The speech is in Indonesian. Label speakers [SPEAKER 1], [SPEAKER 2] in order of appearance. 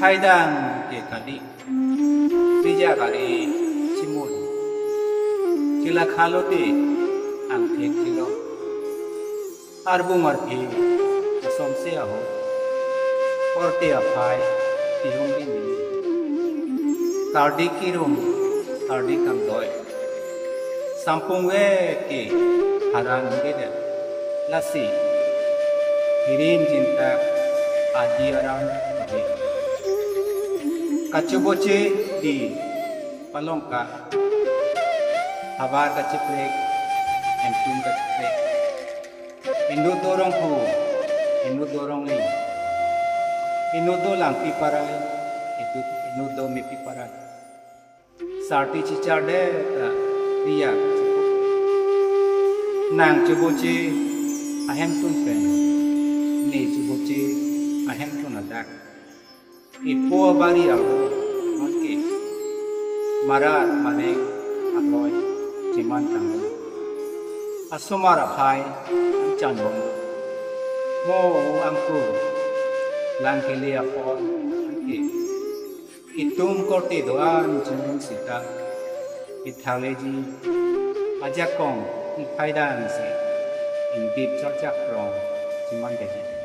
[SPEAKER 1] Thailand ke kali bija kali simul kila khalote ang thek kilo arbung arthi asom se aho orte aphai tihong din tardi kirum tardi kam doi sampung we ke harang ge de lasi hirin jinta adi arang bagi kacuboce di palongka habar kaciplek entum kaciplek indu dorong hu indu dorong li indu do lang piparai itu indu do mi piparai sarti cicade ta riya nang cuboce ahem tun pen ni cuboce ahem tun adak ipo bari ako maki marat manek akoy ciman tangan asumara khai chanbong mo angku langkili ako maki itum korte doan cimun sita ithaleji ajakong iphaidan si indip chachak rong ciman deji